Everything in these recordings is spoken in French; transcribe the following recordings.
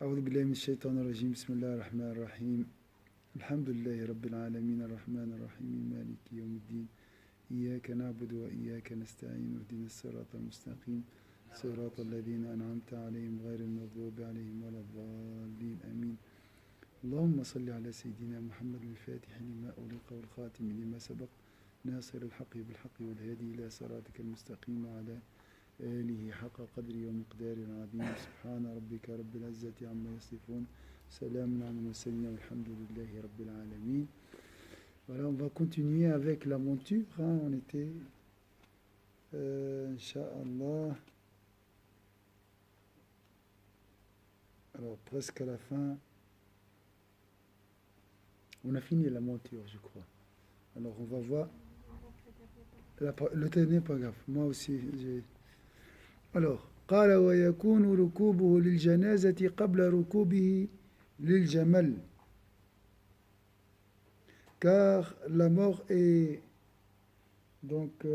أعوذ بالله من الشيطان الرجيم بسم الله الرحمن الرحيم الحمد لله رب العالمين الرحمن الرحيم مالك يوم الدين إياك نعبد وإياك نستعين اهدنا الصراط المستقيم صراط الذين أنعمت عليهم غير المغضوب عليهم ولا الضالين آمين اللهم صل على سيدنا محمد الفاتح لما أغلق والخاتم لما سبق ناصر الحق بالحق والهادي إلى صراطك المستقيم وعلى آله حق قدر ومقدار عظيم سبحان ربك رب العزة عما يصفون سلام على المرسلين والحمد لله رب العالمين. Voilà, on va continuer avec la monture. On était, Inch'Allah, alors presque à la fin. On a fini la monture, je crois. Alors on va voir. Le temps n'est pas grave. Moi aussi, j'ai. Alors, قال ويكون ركوبه للجنازة قبل ركوبه للجمل. Car la mort est donc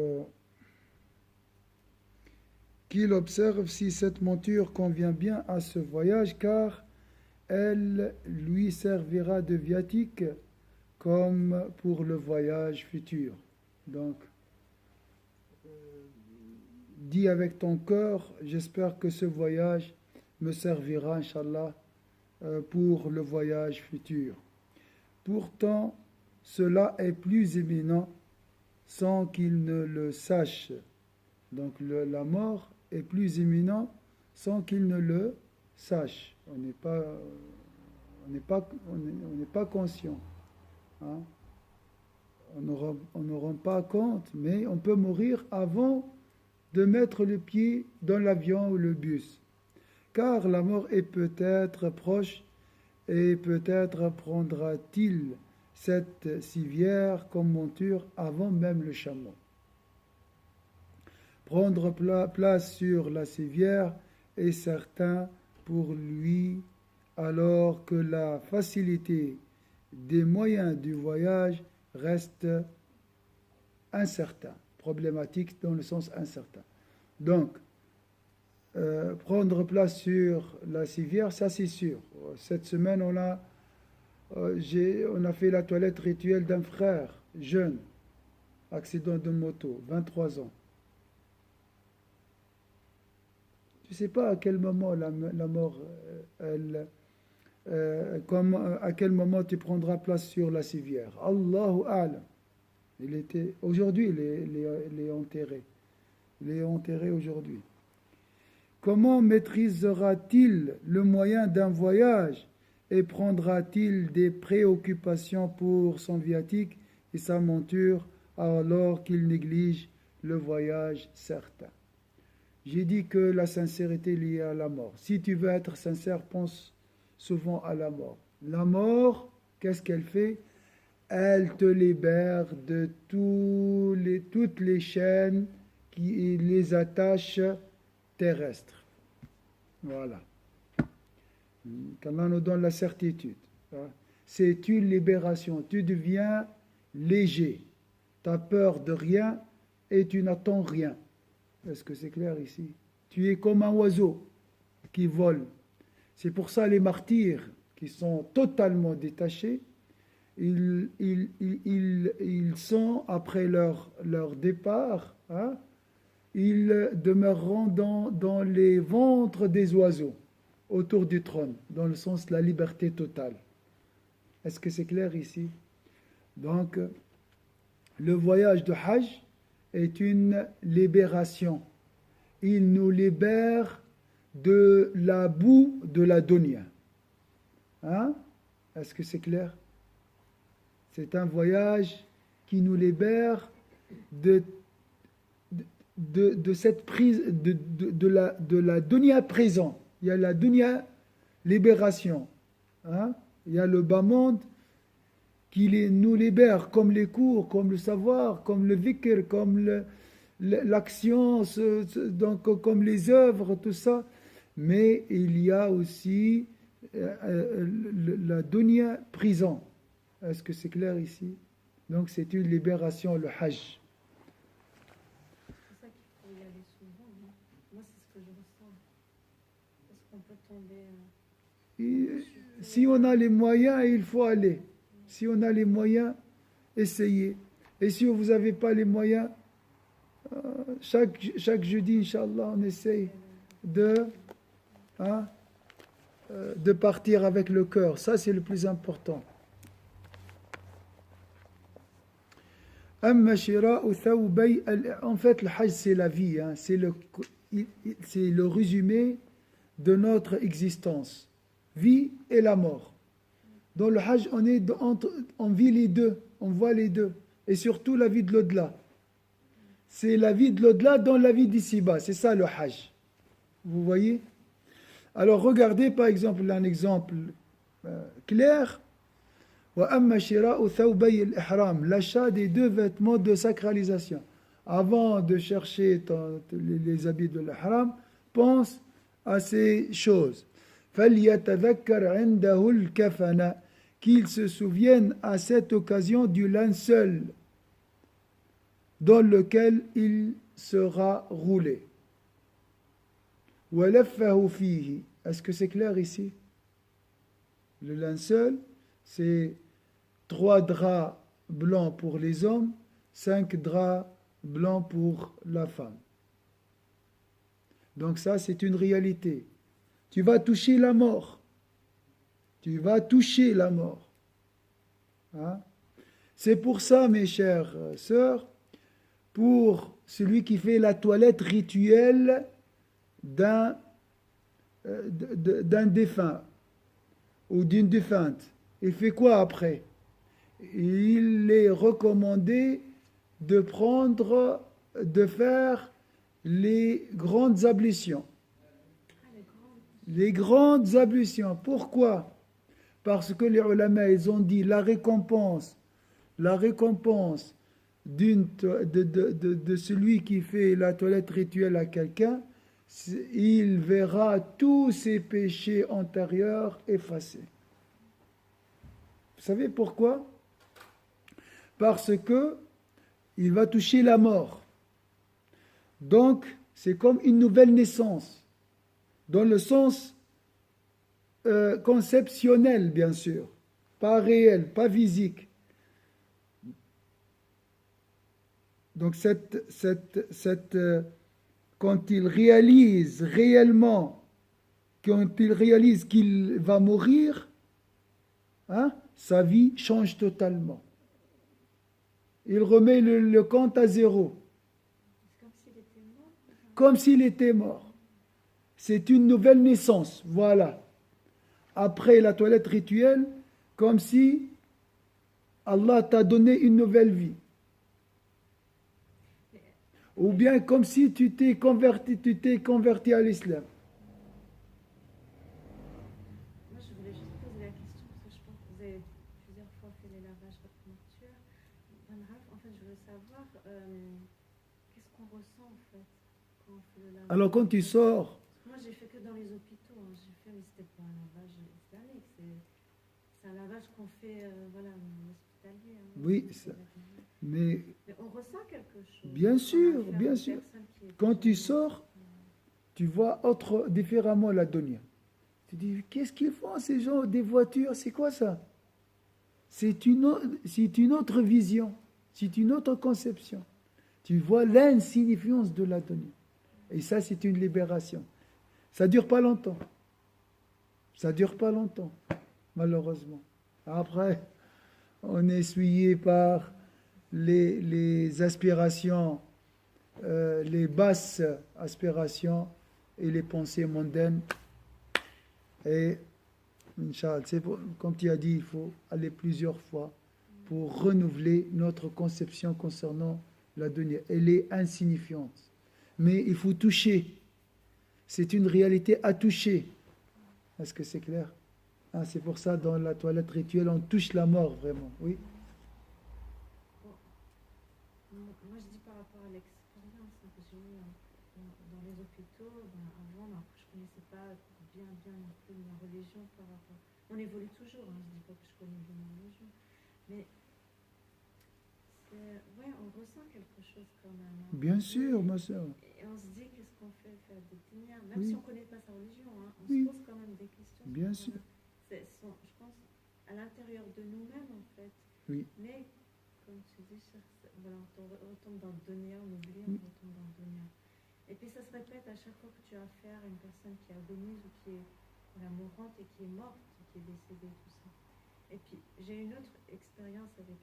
qu'il observe si cette monture convient bien à ce voyage, car elle lui servira de viatique comme pour le voyage futur. Donc, dis avec ton cœur, j'espère que ce voyage me servira, Inch'Allah, pour le voyage futur. Pourtant, cela est plus éminent sans qu'il ne le sache. Donc la mort est plus éminent sans qu'il ne le sache. On n'est pas conscient. Hein? On ne rend pas compte, mais on peut mourir avant de mettre le pied dans l'avion ou le bus. Car la mort est peut-être proche et peut-être prendra-t-il cette civière comme monture avant même le chameau. Prendre place sur la civière est certain pour lui, alors que la facilité des moyens du voyage reste incertain, problématique dans le sens incertain. Donc, prendre place sur la civière, ça c'est sûr. Cette semaine, on a fait la toilette rituelle d'un frère jeune, accident de moto, 23 ans. Tu ne sais pas à quel moment la mort, à quel moment tu prendras place sur la civière. Allahu A'lam. Aujourd'hui, il est enterré. Il est enterré aujourd'hui. Comment maîtrisera-t-il le moyen d'un voyage et prendra-t-il des préoccupations pour son viatique et sa monture alors qu'il néglige le voyage certain? J'ai dit que la sincérité est liée à la mort. Si tu veux être sincère, pense souvent à la mort. La mort, qu'est-ce qu'elle fait? Elle te libère de toutes les chaînes qui les attachent terrestres. Voilà. Qu'Allah nous donne la certitude. C'est une libération. Tu deviens léger. Tu as peur de rien et tu n'attends rien. Est-ce que c'est clair ici? Tu es comme un oiseau qui vole. C'est pour ça les martyrs qui sont totalement détachés, ils sont, après leur départ, hein, ils demeureront dans les ventres des oiseaux, autour du trône, dans le sens de la liberté totale. Est-ce que c'est clair ici? Donc, le voyage de Hajj est une libération. Il nous libère de la boue de la dunya. Hein? Est-ce que c'est clair? C'est un voyage qui nous libère de cette prise de la dunya présent. Il y a la dunya libération. Hein? Il y a le bas monde qui nous libère, comme les cours, comme le savoir, comme le vikr, comme l'action, donc comme les œuvres, tout ça. Mais il y a aussi la dunya prison. Est-ce que c'est clair ici? Donc c'est une libération, le Hajj. C'est ça qu'il faut y aller souvent. Non? Moi, c'est ce que je ressens. Est-ce qu'on peut tomber Si on a les moyens, il faut aller. Si on a les moyens, essayez. Et si vous n'avez pas les moyens, chaque jeudi, Inch'Allah, on essaye hein, de partir avec le cœur. Ça, c'est le plus important. En fait, le Hajj, c'est la vie. Hein, c'est le résumé de notre existence. Vie et la mort. Dans le Hajj, on vit les deux, on voit les deux. Et surtout la vie de l'au-delà. C'est la vie de l'au-delà dans la vie d'ici-bas. C'est ça le Hajj. Vous voyez? Alors regardez par exemple un exemple clair. L'achat des deux vêtements de sacralisation. Avant de chercher les habits de l'ihram, pense à ces choses. Qu'il se souvienne à cette occasion du linceul dans lequel il sera roulé. Est-ce que c'est clair ici? Le linceul, c'est 3 draps blancs pour les hommes, 5 draps blancs pour la femme. Donc ça, c'est une réalité. Tu vas toucher la mort. Tu vas toucher la mort. Hein? C'est pour ça, mes chères sœurs, pour celui qui fait la toilette rituelle d'un défunt ou d'une défunte, il fait quoi après? Il est recommandé de faire les grandes ablutions. Les grandes ablutions. Pourquoi? Parce que les ulama, ils ont dit la récompense de celui qui fait la toilette rituelle à quelqu'un, il verra tous ses péchés antérieurs effacés. Vous savez pourquoi? Parce que il va toucher la mort. Donc, c'est comme une nouvelle naissance, dans le sens conceptionnel, bien sûr, pas réel, pas physique. Donc, quand il réalise réellement, quand il réalise qu'il va mourir, hein, sa vie change totalement. Il remet le compte à zéro. Comme s'il était mort. C'est une nouvelle naissance, voilà. Après la toilette rituelle, comme si Allah t'a donné une nouvelle vie. Ou bien comme si tu t'es converti à l'islam. Moi, je voulais juste poser la question, parce que je pense que vous avez plusieurs fois fait les lavages mortuaires. En fait, je voulais savoir qu'est-ce qu'on ressent, en fait, quand on fait le lavage. Alors, quand tu sors... Moi, j'ai fait que dans les hôpitaux. Hein. J'ai fait, mais c'était pas un lavage islamique. C'est un lavage qu'on fait, voilà, hospitalier. Hein. Oui, mais on ressent quelque chose. Bien sûr, bien sûr. Quand tu sors, tu vois différemment la dunya. Tu dis, qu'est-ce qu'ils font ces gens des voitures? C'est quoi ça? C'est une autre vision, c'est une autre conception. Tu vois l'insignifiance de la dunya. Et ça, c'est une libération. Ça ne dure pas longtemps. Ça ne dure pas longtemps, malheureusement. Après, on est essuyé par les aspirations, les basses aspirations et les pensées mondaines. Et, Inch'Allah, comme tu as dit, il faut aller plusieurs fois pour renouveler notre conception concernant la dunya. Elle est insignifiante. Mais il faut toucher. C'est une réalité à toucher. Est-ce que c'est clair? C'est pour ça, dans la toilette rituelle, on touche la mort, vraiment. Oui. Moi, je dis par rapport à l'expérience que j'ai eue dans les hôpitaux. Avant, je ne connaissais pas bien non plus ma religion par rapport... On évolue toujours, je ne dis pas que je connais bien ma religion. Mais, on ressent quelque chose quand même. Hein. Bien sûr, ma soeur. Et on se dit, qu'est-ce qu'on fait faire des ténières? Même oui. si on ne connaît pas sa religion, on oui. se pose quand même des questions. Bien sûr. Je retombe dans le dunya, on oublie, on retombe dans le dunya. Et puis ça se répète à chaque fois que tu as affaire à une personne qui agonise ou qui est voilà, mourante et qui est morte, qui est décédée, tout ça. Et puis j'ai une autre expérience avec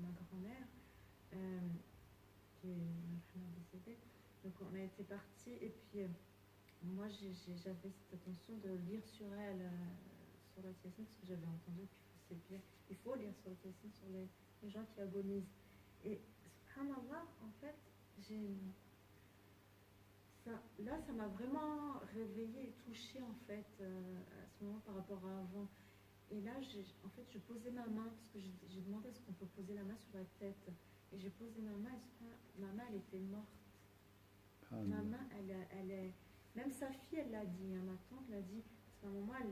ma grand-mère, qui est maintenant décédée. Donc on a été partis et puis moi j'avais cette attention de lire sur elle, sur la Yassine, parce que j'avais entendu qu'il faut lire sur la Yassine sur les gens qui agonisent. Et subhanallah, en fait, ça m'a vraiment réveillée et touchée en fait à ce moment par rapport à avant. Et là, en fait, je posais ma main, parce que j'ai demandé est-ce qu'on peut poser la main sur la tête. Et j'ai posé ma main, et ma main, elle était morte. Ma main, elle est... Même sa fille, elle l'a dit, ma tante l'a dit, parce qu'à un moment, elle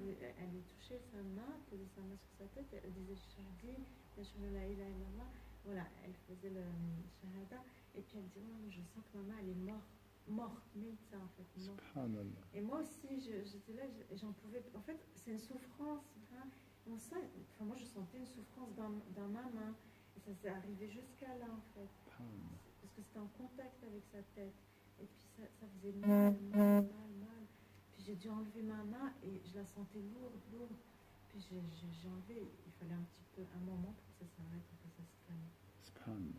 lui touchait sa main, posait sa main sur sa tête, elle disait Shahadi, Yashhadu la ilaha illallah. Voilà, elle faisait le Shahada, et puis elle dit oh, je sens que ma main, elle est morte, mais ça en fait, morte. Et moi aussi, j'étais là, j'en pouvais. En fait, c'est une souffrance. Hein. Moi, je sentais une souffrance dans ma main, et ça s'est arrivé jusqu'à là en fait, parce que c'était en contact avec sa tête. Et puis ça faisait mal. Puis j'ai dû enlever ma main et je la sentais lourde. Puis j'ai enlevé, il fallait un moment pour que ça s'arrête, pour que ça se calme.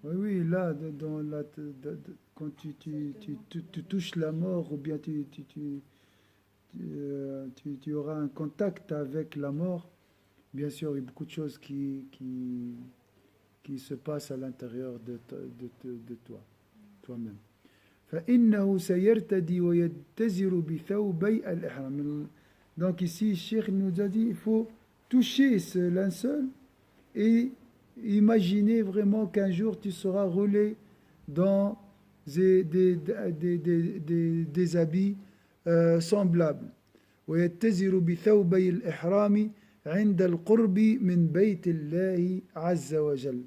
Oui, là, quand tu touches la mort, ou bien tu auras un contact avec la mort, bien sûr, il y a beaucoup de choses qui se passent à l'intérieur de toi. toi-même. فإنه سيرتدي ويتزر بثوبي الإحرام. Donc ici, Cheikh nous a dit, il faut toucher ce linceul et imaginer vraiment qu'un jour tu seras roulé dans des habits semblables. ويتزر بثوبي الإحرام عند القرب من بيت الله عز وجل.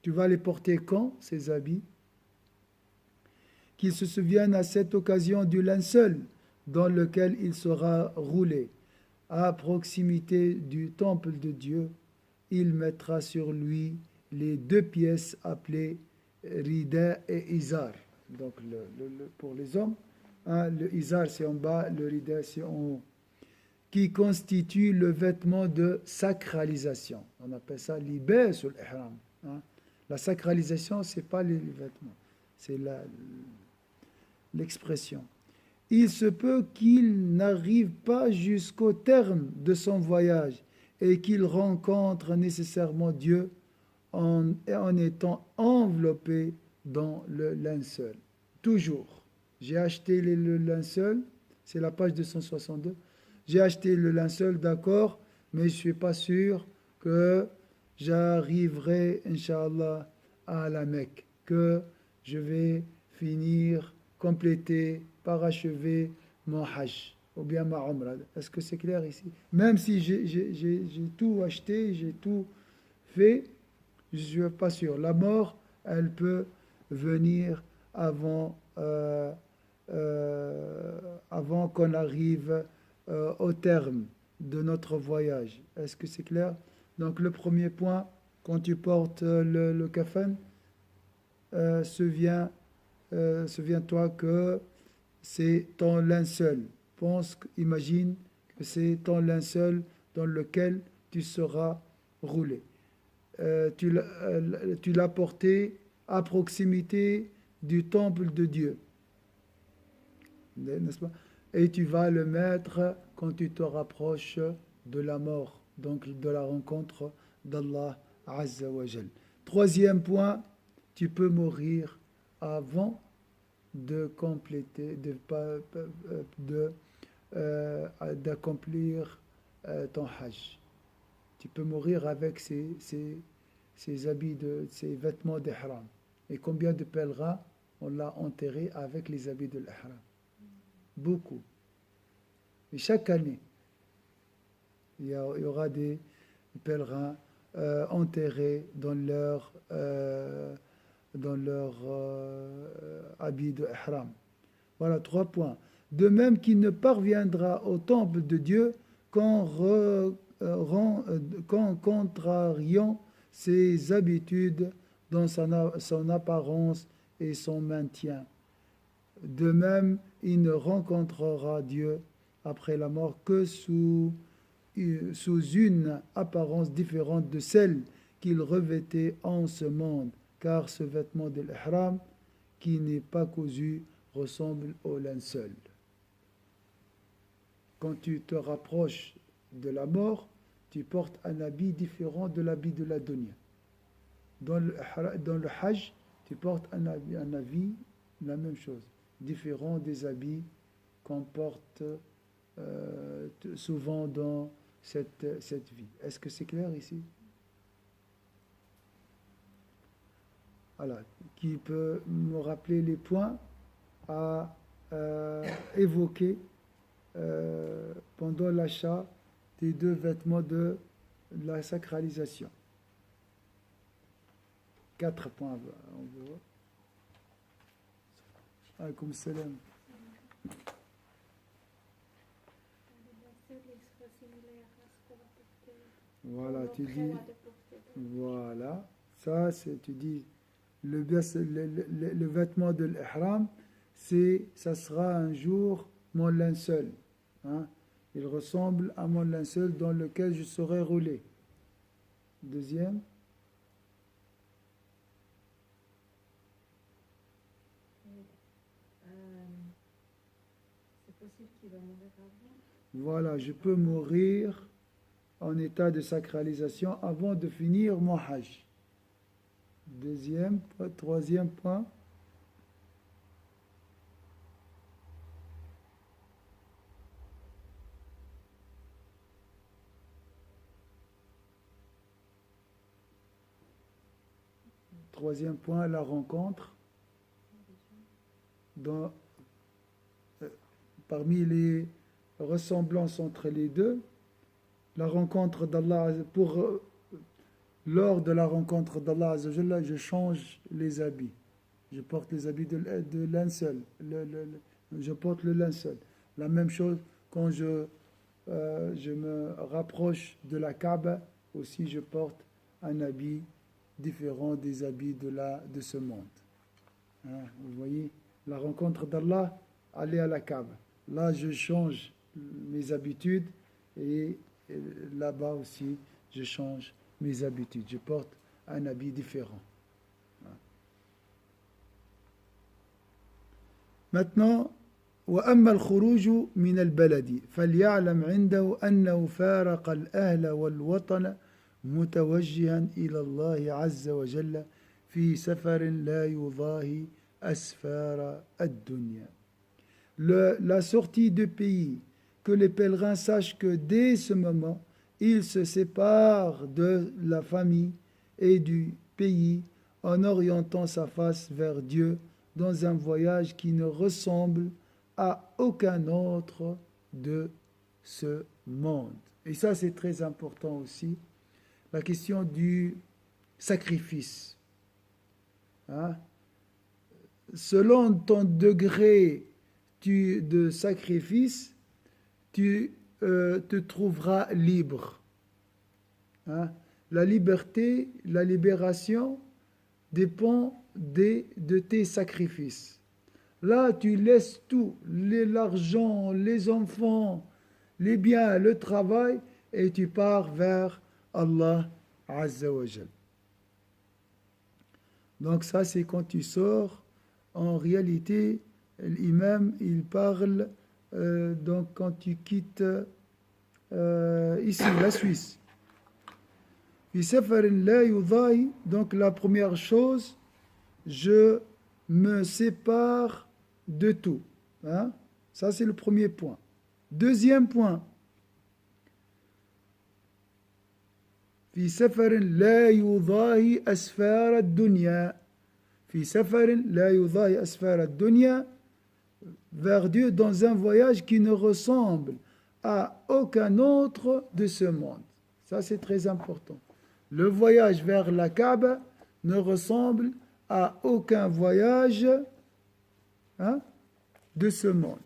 Tu vas les porter quand, ces habits? Qu'ils se souviennent à cette occasion du linceul dans lequel il sera roulé. À proximité du temple de Dieu, il mettra sur lui les deux pièces appelées rida et izar. Donc pour les hommes, hein, le izar c'est en bas, le rida c'est en haut, qui constitue le vêtement de sacralisation. On appelle ça libas ou l'ihram. Hein. La sacralisation, ce n'est pas les vêtements, c'est l'expression. Il se peut qu'il n'arrive pas jusqu'au terme de son voyage et qu'il rencontre nécessairement Dieu en étant enveloppé dans le linceul. Toujours. J'ai acheté le linceul, c'est la page 262. J'ai acheté le linceul, d'accord, mais je ne suis pas sûr que j'arriverai, Inch'Allah, à la Mecque, que je vais finir, compléter, parachever mon Hajj, ou bien ma Umrah. Est-ce que c'est clair ici? Même si j'ai tout acheté, j'ai tout fait, je ne suis pas sûr. La mort, elle peut venir avant qu'on arrive au terme de notre voyage. Est-ce que c'est clair? Donc le premier point, quand tu portes le kafan, souviens-toi que c'est ton linceul. Imagine que c'est ton linceul dans lequel tu seras roulé. Tu l'as porté à proximité du temple de Dieu. N'est-ce pas? Et tu vas le mettre quand tu te rapproches de la mort, donc de la rencontre d'Allah Azza wa Jal. Troisième point, tu peux mourir avant de compléter, d'accomplir ton Hajj. Tu peux mourir avec ces habits, ces vêtements d'ihram. Et combien de pèlerins on l'a enterré avec les habits de l'ihram? Beaucoup. Et chaque année, il y aura des pèlerins enterrés dans leur habit de ihram. Voilà 3 points. De même qu'il ne parviendra au temple de Dieu qu'en contrariant ses habitudes dans son apparence et son maintien. De même, il ne rencontrera Dieu après la mort que sous une apparence différente de celle qu'il revêtait en ce monde, car ce vêtement de l'ihram, qui n'est pas cousu, ressemble au linceul. Quand tu te rapproches de la mort, tu portes un habit différent de l'habit de la dunya. Dans le hajj, tu portes un habit, la même chose, différent des habits qu'on porte souvent dans cette vie. Est-ce que c'est clair ici? Voilà. Qui peut me rappeler les points à évoquer pendant l'achat des 2 vêtements de la sacralisation? 4 points. On voit. Alaykoum salam. Voilà, tu dis, voilà, ça c'est, tu dis, le vêtement de l'ihram, ça sera un jour mon linceul. Hein? Il ressemble à mon linceul dans lequel je serai roulé. Deuxième. C'est possible qu'il va mourir avant. Voilà, je peux mourir en état de sacralisation avant de finir mon hajj. Troisième point. Troisième point, la rencontre. Parmi les ressemblances entre les deux, la rencontre d'Allah, lors de la rencontre d'Allah Azzawajal, je change les habits. Je porte les habits de linceul. Je porte le linceul. La même chose quand je me rapproche de la Kaaba, aussi je porte un habit différent des habits de ce monde. Hein, vous voyez, la rencontre d'Allah, aller à la Kaaba. Là, je change mes habitudes et là-bas aussi, je change mes habitudes. Je porte un habit différent. Maintenant, وأما الخروج من البلد فليعلم عنده أنه فارق الأهل والوطن متوجها إلى الله عز وجل في سفر لا يضاهي أسفار الدنيا. La sortie du pays, que les pèlerins sachent que dès ce moment, ils se séparent de la famille et du pays en orientant sa face vers Dieu dans un voyage qui ne ressemble à aucun autre de ce monde. Et ça, c'est très important aussi, la question du sacrifice. Hein? Selon ton degré de sacrifice, tu te trouveras libre. Hein? La liberté, la libération dépend de tes sacrifices. Là, tu laisses tout, l'argent, les enfants, les biens, le travail, et tu pars vers Allah Azza wa Jal. Donc ça, c'est quand tu sors. En réalité, l'imam, il parle donc quand tu quittes ici, la Suisse. Donc la première chose, je me sépare de tout. Hein? Ça, c'est le premier point. Deuxième point. في سفر لا يضاهي أسفار الدنيا. في سفر لا يضاهي أسفار الدنيا. Vers Dieu dans un voyage qui ne ressemble à aucun autre de ce monde. Ça, c'est très important. Le voyage vers la Kaaba ne ressemble à aucun voyage de ce monde.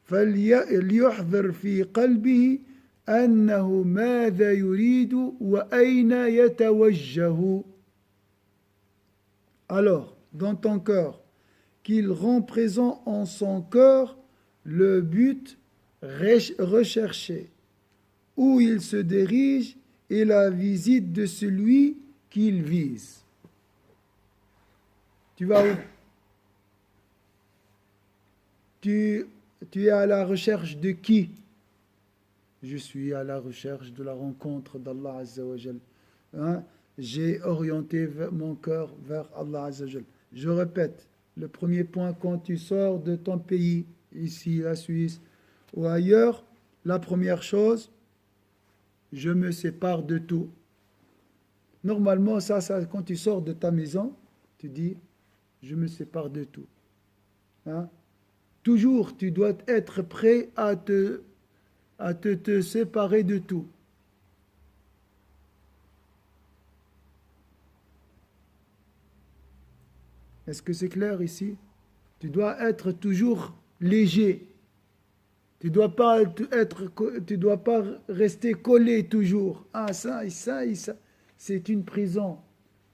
فليحذر في قلبه أنه ماذا يريد وأين يتوجه. Alors, dans ton cœur, qu'il rend présent en son cœur le but recherché, où il se dirige et la visite de celui qu'il vise. Tu vas où? Tu es à la recherche de qui? Je suis à la recherche de la rencontre d'Allah Azza wa Jal. Hein? J'ai orienté mon cœur vers Allah Azza wa Jal. Je répète, le premier point, quand tu sors de ton pays, ici, la Suisse, ou ailleurs, la première chose, je me sépare de tout. Normalement, ça, quand tu sors de ta maison, tu dis, je me sépare de tout. Hein? Toujours, tu dois être prêt à te séparer de tout. Est-ce que c'est clair ici? Tu dois être toujours léger. Tu dois pas rester collé toujours. Ah, ça. C'est une prison.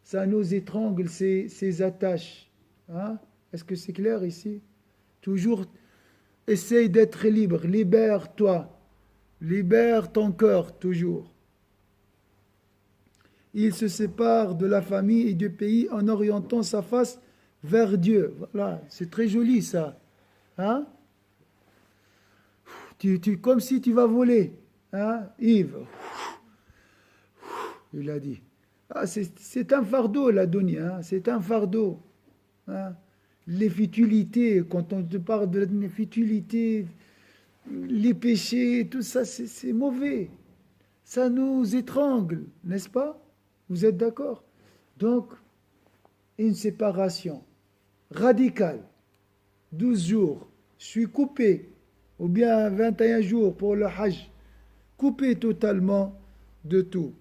Ça nous étrangle, ces attaches. Hein? Est-ce que c'est clair ici? Toujours, essaye d'être libre. Libère-toi. Libère ton cœur, toujours. Il se sépare de la famille et du pays en orientant sa face vers Dieu. Voilà, c'est très joli ça. Hein? Comme si tu vas voler. Hein? Yves. Il a dit. Ah, c'est un fardeau, la dunya. Hein? C'est un fardeau. Hein? Les futilités, quand on te parle de la futilité, les péchés, tout ça, c'est mauvais. Ça nous étrangle, n'est-ce pas? Vous êtes d'accord? Donc, une séparation radicale, 12 jours, je suis coupé, ou bien 21 jours pour le Hajj, coupé totalement de tout.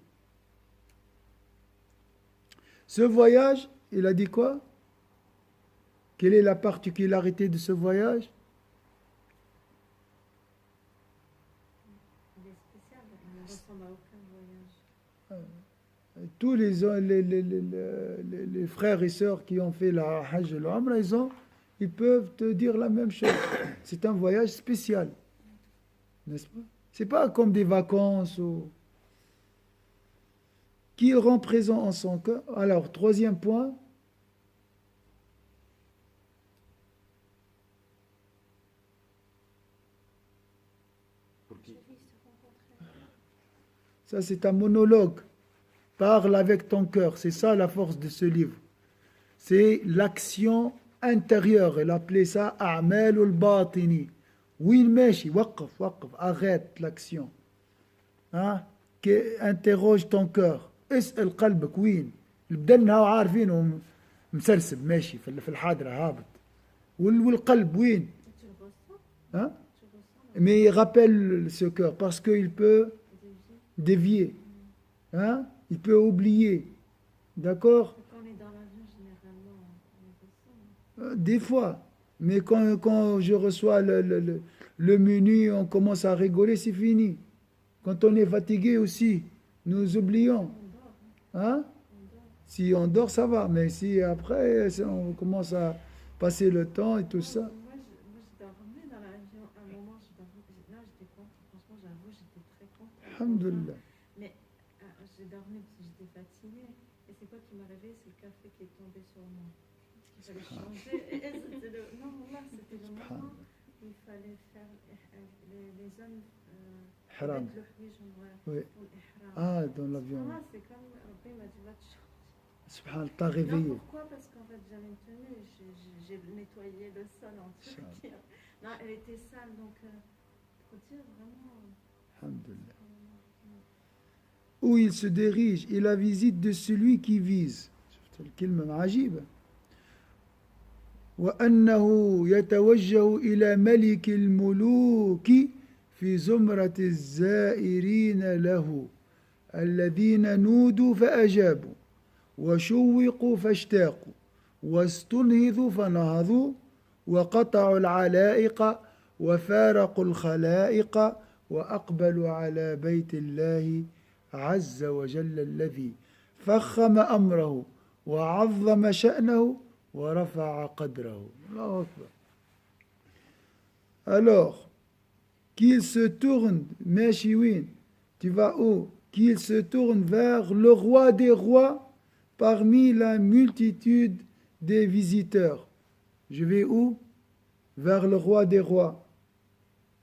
Ce voyage, il a dit quoi? Quelle est la particularité de ce voyage? Il est spécial, il ne ressemble à aucun voyage. Tous les frères et sœurs qui ont fait la Hajj et l'Umrah, ils peuvent te dire la même chose. C'est un voyage spécial, n'est-ce pas? C'est pas comme des vacances qu'il rend présent en son cœur. Alors, troisième point. Ça, c'est un monologue. Parle avec ton cœur. C'est ça la force de ce livre. C'est l'action intérieure. Elle appelait ça A'mal al-Batini. Win meshi, waqf, arrête l'action. Hein? Interroge ton cœur. اسأل قلبك وين البدنها وعارفينه مسلسل ماشي في الحاضرة هابط والقلب وين hein? Mais il rappelle ce cœur parce qu'il peut dévier, hein? Il peut oublier, d'accord? Quand on est dans l'avion, généralement, on ressent. Des fois, mais quand je reçois le menu, on commence à rigoler, c'est fini. Quand on est fatigué aussi, nous oublions. Hein? Si on dort, ça va, mais si après on commence à passer le temps et tout ça. Moi, je dormais dans l'avion. À un moment, là, j'étais contente. Franchement, j'avoue, j'étais très contente. Alhamdulillah. Mais j'ai dormi parce que j'étais fatiguée. Et c'est quoi qui m'est arrivé? C'est le café qui est tombé sur moi. Parce qu'il fallait changer. Non, là, c'était le moment où il fallait faire les zones. Haram. Avec le hijj, Oui. pour l'ihram. Ah, dans l'avion. Moi, c'est comme Rabbi m'a dit, va te changer. Subhanallah, t'as réveillé. Non, pourquoi? Parce qu'en fait, j'avais une tenue, j'ai nettoyé le sol en Turquie. Non, elle était sale, donc pour dire vraiment. Alhamdulillah. Où il se dirige et la visite de celui qui vise. C'est une كلمة عجيبة. وأنه يتوجه إلى ملك الملوك في زمرة الزائرين له الذين نودوا فأجابوا وشوقوا فاشتاقوا واستنهضوا فنهضوا وقطعوا العلائق وفارقوا الخلائق وأقبلوا على بيت الله عز وجل الذي فخم أمره وعظم شأنه ورفع قدره. الله أكبر. Alors, qu'il se tourne, Meshiwin, tu vas où? Qu'il se tourne vers le roi des rois parmi la multitude des visiteurs. Je vais où? Vers le roi des rois,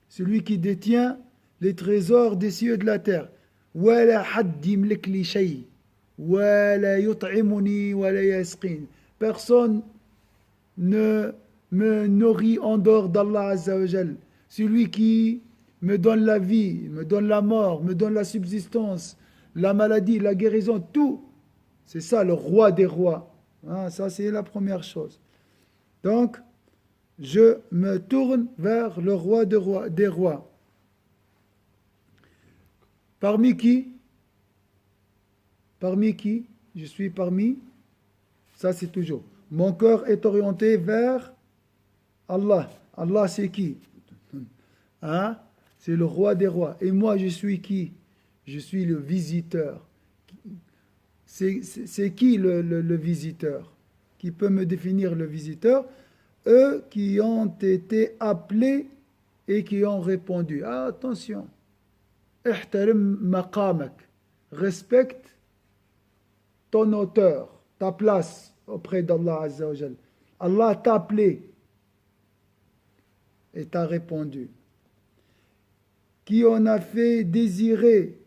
celui qui détient les trésors des cieux et de la terre. ولا حد يملك لي شيء ولا يطعمني ولا يسقين. Personne ne me nourrit en dehors d'Allah Azza wa Jal. Celui qui me donne la vie, me donne la mort, me donne la subsistance, la maladie, la guérison, tout. C'est ça le roi des rois. Hein, ça c'est la première chose. Donc, je me tourne vers le roi des rois. Parmi qui? Parmi qui? Je suis parmi. Ça c'est toujours. Mon cœur est orienté vers Allah. Allah c'est qui? Hein? C'est le roi des rois. Et moi je suis qui? Je suis le visiteur. C'est qui le visiteur? Qui peut me définir le visiteur? Eux qui ont été appelés et qui ont répondu. Ah, attention. Ihtarim maqamak. Respecte ton auteur, ta place auprès d'Allah Azza wa Jal. Allah t'a appelé et t'a répondu. Qui en a fait désirer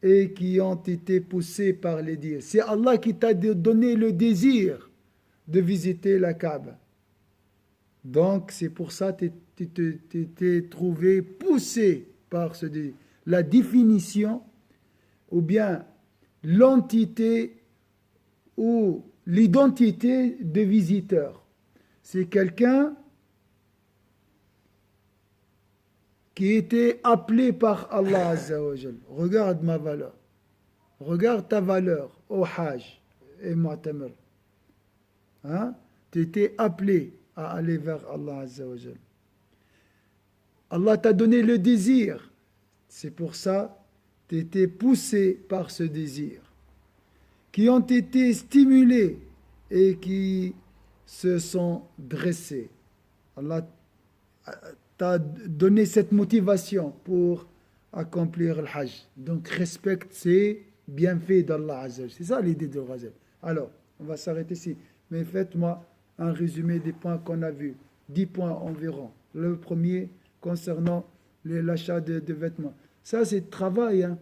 et qui ont été poussés par les désirs. C'est Allah qui t'a donné le désir de visiter la Kaaba. Donc, c'est pour ça que tu t'es trouvé poussé par ce désir. La définition, ou bien l'entité ou l'identité de visiteur. C'est quelqu'un qui était appelé par Allah Azza wa Jal. Regarde ma valeur. Regarde ta valeur au Hajj et Mu'tamir. Hein? Tu étais appelé à aller vers Allah Azza wa Jal. Allah t'a donné le désir. C'est pour ça que tu étais poussé par ce désir. Qui ont été stimulés et qui se sont dressés. Allah t'a donné cette motivation pour accomplir le Hajj. Donc respecte ces bienfaits d'Allah Azza wa Jal. C'est ça l'idée de Ghazal. Alors, on va s'arrêter ici. Mais faites-moi un résumé des points qu'on a vus. 10 points environ. Le premier concernant l'achat de vêtements. Ça, c'est travail. Hein.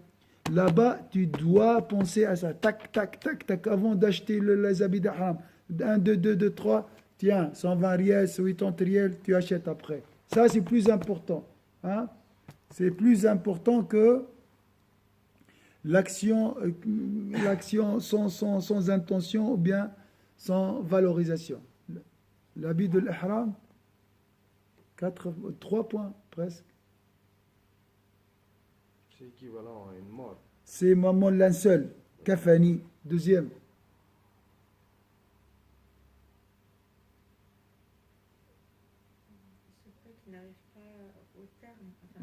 Là-bas, tu dois penser à ça. Tac, tac, tac, tac. Avant d'acheter les habits d'Ahram. 1, 2, 2, 2, 3. Tiens, 120 riels, 80 riels, tu achètes après. Ça, c'est plus important. Hein. C'est plus important que l'action sans intention ou bien sans valorisation. L'habit de l'ihram, 3 points presque. C'est équivalent à une mort. C'est maman linceul, kafani, deuxième.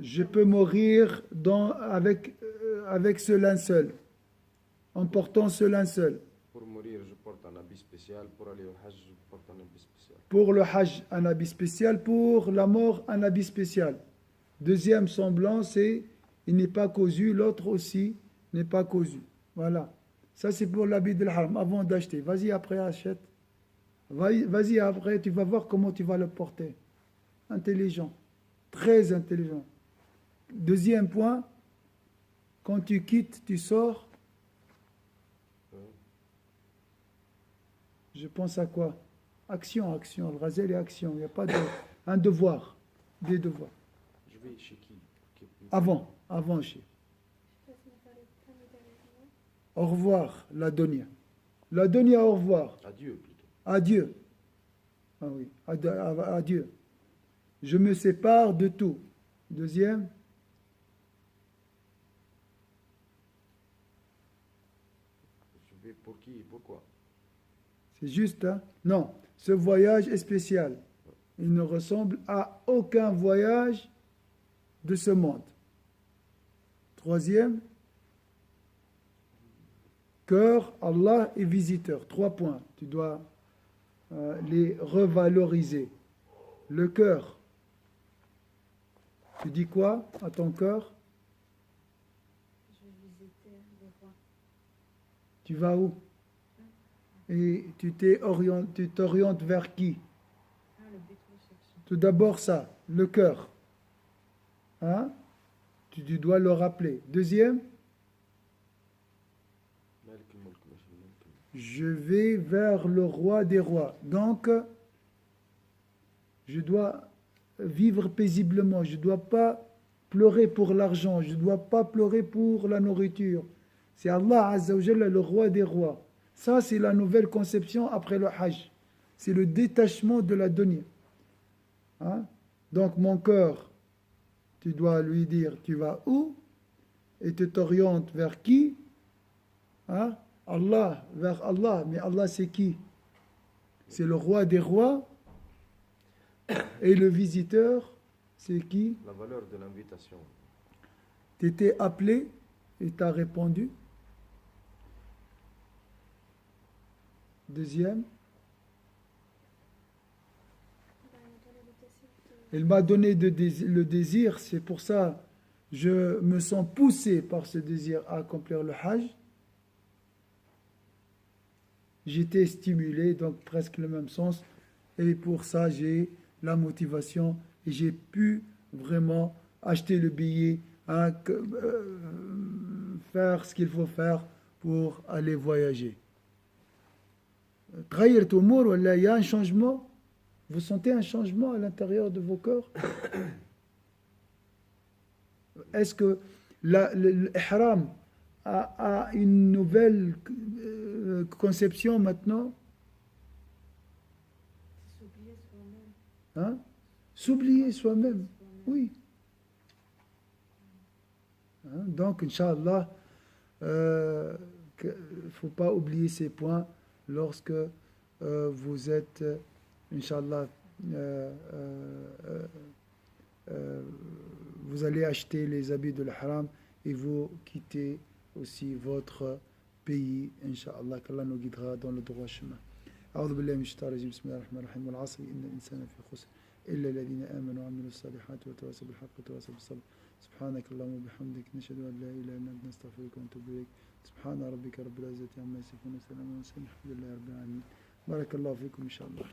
Je peux mourir avec ce linceul, en portant ce linceul. Pour mourir, je porte un habit spécial. Pour aller au Hajj, je porte un habit spécial. Pour le Hajj, un habit spécial. Pour la mort, un habit spécial. Deuxième semblant, c'est il n'est pas cousu. L'autre aussi n'est pas cousu. Voilà. Ça, c'est pour l'habit de l'Haram, avant d'acheter. Vas-y, après, achète. Vas-y, après, tu vas voir comment tu vas le porter. Intelligent. Très intelligent. Deuxième point, quand tu quittes, tu sors. Je pense à quoi? Action. Le Ghazal est action. Il n'y a pas un devoir. Des devoirs. Je vais chez qui? Avant chez. Au revoir, la Donia. La Donia, au revoir. Adieu plutôt. Adieu. Ah oui, adieu. Je me sépare de tout. Deuxième. Je vais pour qui et pourquoi? C'est juste, hein? Non, ce voyage est spécial. Il ne ressemble à aucun voyage de ce monde. Troisième, cœur, Allah et visiteur. 3 points. Tu dois les revaloriser. Le cœur. Tu dis quoi à ton cœur? Je vais visiter les rois. Tu vas où? Et tu t'orientes vers qui? Ah, le but recherché. Tout d'abord ça, le cœur. Hein? Tu dois le rappeler. Deuxième, مالك الملك ماشي الملك. je vais vers le roi des rois. Donc, je dois vivre paisiblement. Je ne dois pas pleurer pour l'argent. Je ne dois pas pleurer pour la nourriture. C'est Allah Azza wa Jalla, le roi des rois. Ça, c'est la nouvelle conception après le Hajj. C'est le détachement de la dunya. Hein? Donc, mon cœur, tu dois lui dire, tu vas où? Et tu t'orientes vers qui? Hein? Allah, vers Allah. Mais Allah, c'est qui? C'est le roi des rois. Et le visiteur, c'est qui? La valeur de l'invitation. Tu étais appelé et tu as répondu. Deuxième, il m'a donné le désir, c'est pour ça je me sens poussé par ce désir à accomplir le Hajj. J'étais stimulé, donc presque le même sens, et pour ça j'ai la motivation et j'ai pu vraiment acheter le billet, hein, faire ce qu'il faut faire pour aller voyager. تغيرت أمور ولا il y a un changement? Vous sentez un changement à l'intérieur de vos corps? Est-ce que l'ihram a une nouvelle conception maintenant? S'oublier soi-même. Hein? S'oublier soi-même, oui. Hein? Donc, Inch'Allah, il ne faut pas oublier ces points lorsque vous êtes, Inch'Allah, vous allez acheter les habits de l'ihram et vous quittez aussi votre pays, Inch'Allah, qu'Allah nous guidera dans le droit chemin. أعوذ بالله من الشيطان الرجيم بسم الله الرحمن الرحيم والعصر إن الإنسان في خسر إلا الذين آمنوا وعملوا الصالحات وتواصوا بالحق وتواصوا بالصبر سبحانك اللهم وبحمدك نشهد أن لا إله إلا أنت نستغفرك ونتوب إليك سبحان ربك رب العزة عما يصفون وسلام على المرسلين الحمد لله رب العالمين بارك الله فيكم إن شاء الله.